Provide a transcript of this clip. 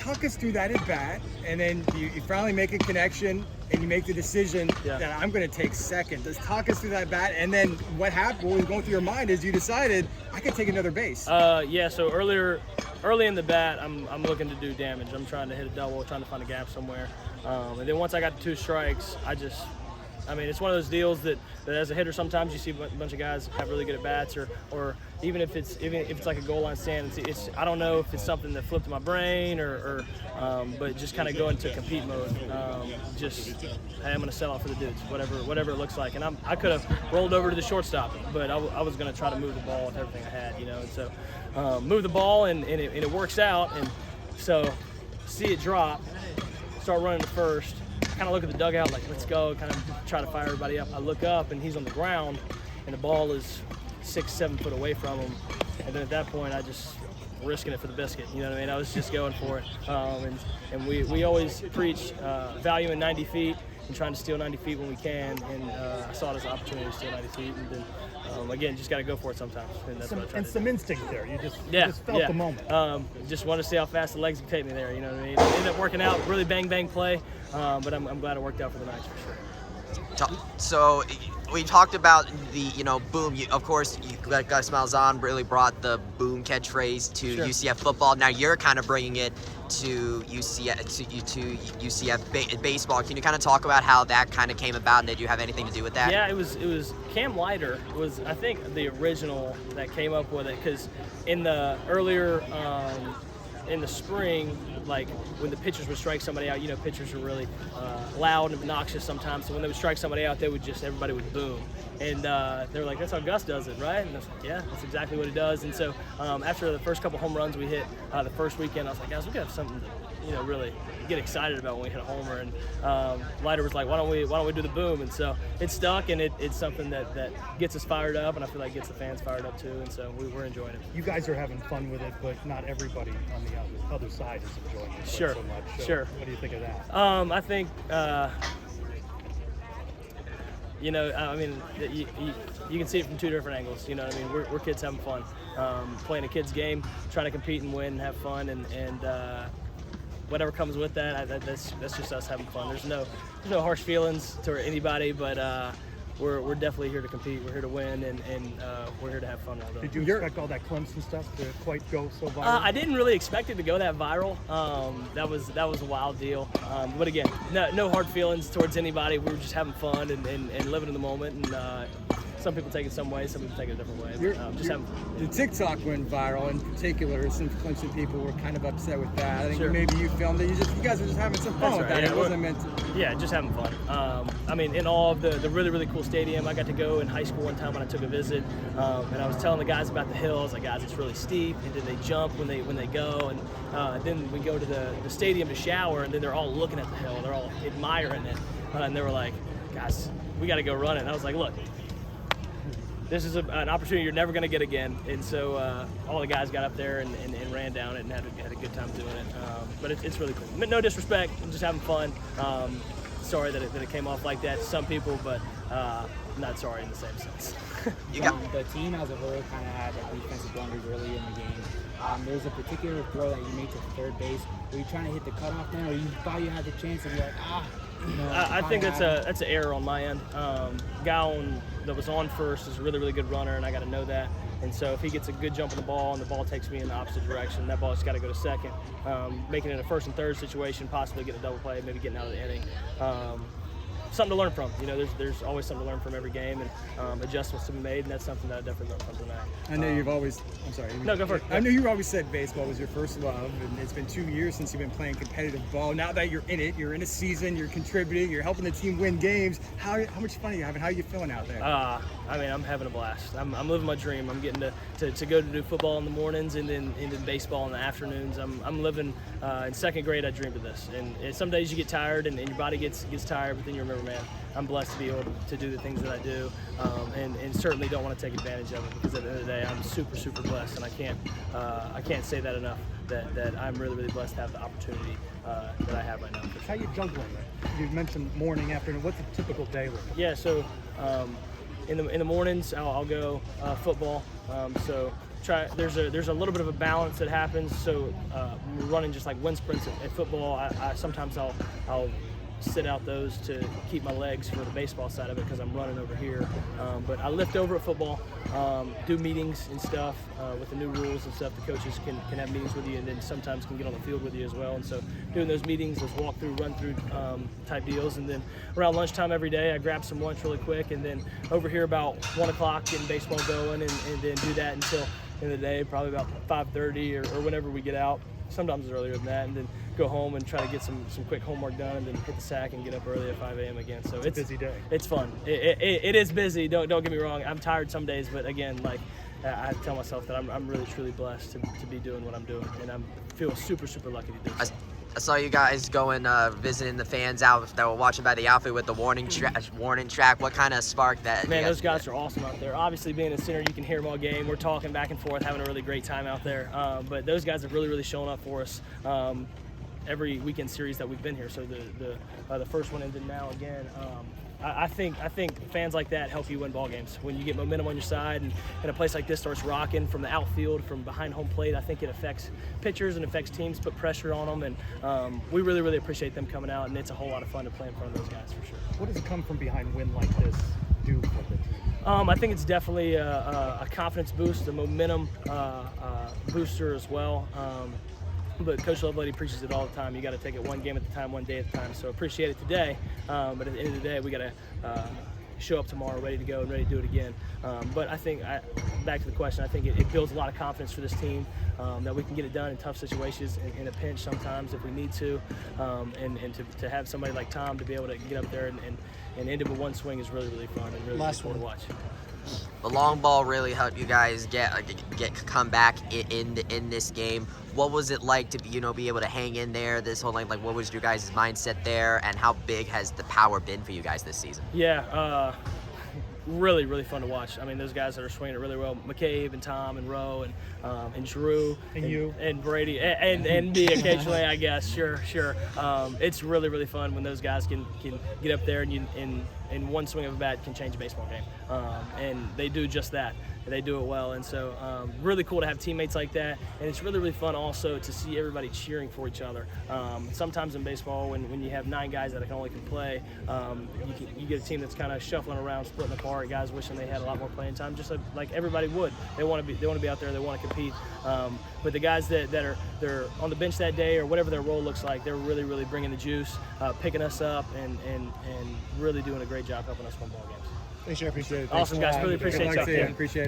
talk us through that at bat, and then you finally make a connection and you make the decision that I'm going to take second. Just talk us through that bat, and then what happened, what was going through your mind is you decided I could take another base. So early in the bat, I'm looking to do damage. I'm trying to hit a double, trying to find a gap somewhere. And then once I got the 2 strikes, it's one of those deals that as a hitter, sometimes you see a bunch of guys have really good at bats, or even if it's like a goal line stand, it's I don't know if it's something that flipped in my brain but just kind of go into compete mode. Hey, I'm going to sell out for the dudes, whatever it looks like. And I could have rolled over to the shortstop, but I was going to try to move the ball with everything I had, And so move the ball and it works out. And so see it drop, start running to first. Kind of look at the dugout like, let's go, kind of try to fire everybody up. I look up and he's on the ground and the ball is 6-7 foot away from him. And then at that point, I just risking it for the biscuit. You know what I mean? I was just going for it. And we always preach value in 90 feet and trying to steal 90 feet when we can. And I saw it as an opportunity to steal 90 feet. And then, again, just got to go for it sometimes. And that's what I tried to do. Some instinct there. You just felt the moment. Just wanted to see how fast the legs could take me there. You know what I mean? It ended up working out, really bang play. But I'm glad it worked out for the Knights for sure. So we talked about the boom. Of course, Gus Malzahn really brought the boom catchphrase to UCF football. Now you're kind of bringing it to UCF baseball. Can you kind of talk about how that kind of came about, and did you have anything to do with that? Yeah, it was Cam Leiter was I think the original that came up with it, because in the earlier in the spring, like when the pitchers would strike somebody out, pitchers are really loud and obnoxious sometimes. So when they would strike somebody out, everybody would boom. And they were like, that's how Gus does it, right? And I was like, yeah, that's exactly what he does. And so after the first couple home runs we hit the first weekend, I was like, guys, we got to have something to, really get excited about when we hit a homer. And Leiter was like, why don't we do the boom? And so it stuck, and it's something that gets us fired up, and I feel like gets the fans fired up too. And so we're enjoying it. You guys are having fun with it, but not everybody on the other side is enjoying it so much. So Sure. What do you think of that? I think, you can see it from 2 different angles. You know what I mean? We're kids having fun, playing a kid's game, trying to compete and win and have fun, and whatever comes with that, that's just us having fun. There's no harsh feelings to anybody, but we're definitely here to compete. We're here to win, and we're here to have fun. Did you expect all that Clemson stuff to quite go so viral? I didn't really expect it to go that viral. That was a wild deal. But again, no hard feelings towards anybody. We were just having fun and living in the moment. And some people take it some way, some people take it a different way. Just having fun. The TikTok went viral in particular. Some Clemson people were kind of upset with that. I think Sure. maybe you filmed it. You guys were just having some fun That's with right. that. Yeah, It wasn't meant to. Yeah, just having fun. In all of the really, really cool stadium, I got to go in high school one time when I took a visit, and I was telling the guys about the hill. I was like, guys, it's really steep, and then they jump when they go, and then we go to the stadium to shower, and then they're all looking at the hill. They're all admiring it, and they were like, guys, we got to go run it. And I was like, look, this is an opportunity you're never going to get again. And so all the guys got up there and ran down it and had a good time doing it. But it's really cool. No disrespect, I'm just having fun. Sorry that it came off like that to some people, but not sorry in the same sense. The team as a whole kind of had defensive blunders early in the game. There was a particular throw that you made to third base. Were you trying to hit the cutoff then, or you thought you had the chance and you're like, I think that's an error on my end. Guy that was on first is a really, really good runner, and I got to know that. And so if he gets a good jump on the ball and the ball takes me in the opposite direction, that ball's got to go to second. Making it a first and third situation, possibly get a double play, maybe getting out of the inning. Something to learn from. There's always something to learn from every game, and adjustments to be made, and that's something that I definitely learned from tonight. I know you've always. I'm sorry. No, go for it. I know you always said baseball was your first love, and it's been 2 years since you've been playing competitive ball. Now that you're in it, you're in a season, you're contributing, you're helping the team win games. How much fun are you having? How are you feeling out there? I'm having a blast. I'm living my dream. I'm getting to go to do football in the mornings and then baseball in the afternoons. I'm living in second grade. I dreamed of this, and some days you get tired and your body gets tired, but then you remember, man, I'm blessed to be able to do the things that I do, and certainly don't want to take advantage of it, because at the end of the day, I'm super, super blessed, and I can't say that enough, that I'm really, really blessed to have the opportunity that I have right now. How you juggling it? You mentioned morning, afternoon. What's a typical day look like? Yeah, so in the mornings I'll go football. So there's a little bit of a balance that happens. So we're running just like wind sprints at football. I sometimes I'll sit out those to keep my legs for the baseball side of it because I'm running over here. But I lift over at football, do meetings and stuff with the new rules and stuff. The coaches can have meetings with you, and then sometimes can get on the field with you as well. And so doing those meetings, those walk-through, run-through type deals. And then around lunchtime every day, I grab some lunch really quick, and then over here about 1 o'clock getting baseball going, and then do that until the end of the day, probably about 5:30 or whenever we get out. Sometimes it's earlier than that, and then go home and try to get some quick homework done, and then hit the sack and get up early at 5 a.m. again. So it's a busy day. It's fun. It is busy. Don't get me wrong. I'm tired some days, but again, like I tell myself that I'm really truly blessed to be doing what I'm doing, and I feel super lucky to do so. I saw you guys going visiting the fans out that were watching by the outfield with the warning track. What kind of sparked that? Man, those guys are awesome out there. Obviously, being a center, you can hear them all game. We're talking back and forth, having a really great time out there. But those guys have really shown up for us every weekend series that we've been here. So the first one ended now again. I think fans like that help you win ball games. When you get momentum on your side and a place like this starts rocking from the outfield, from behind home plate, I think it affects pitchers and affects teams, put pressure on them, and we really appreciate them coming out, and it's a whole lot of fun to play in front of those guys for sure. What does a come from behind win like this do for the team? I think it's definitely a confidence boost, a momentum booster as well. But Coach Lovelady preaches it all the time. You got to take it one game at a time, one day at a time. So appreciate it today. But at the end of the day, we got to show up tomorrow ready to go and ready to do it again. But I think, back to the question, I think it builds a lot of confidence for this team that we can get it done in tough situations, in a pinch sometimes if we need to. And to have somebody like Tom to be able to get up there and end it with one swing is really fun and really cool to watch. The long ball really helped you guys come back in this game. What was it like to be able to hang in there this whole like what was your guys' mindset there, and how big has the power been for you guys this season? Yeah, really fun to watch. I mean, those guys that are swinging it really well, McCabe and Tom and Rowe and Drew and you and Brady and me occasionally, I guess. Sure. It's really fun when those guys can get up there and in one swing of a bat can change a baseball game, and they do just that. They do it well, and so really cool to have teammates like that, and it's really fun also to see everybody cheering for each other. Sometimes in baseball, when you have 9 guys that can play, you get a team that's kind of shuffling around, splitting apart, guys wishing they had a lot more playing time, just like everybody would. They want to be out there, they want to compete. But the guys they're on the bench that day or whatever their role looks like, they're really bringing the juice, picking us up, and really doing a great job helping us win ball games. Thanks, I appreciate it. Awesome, guys. Really appreciate Good luck y'all. to you. Appreciate it.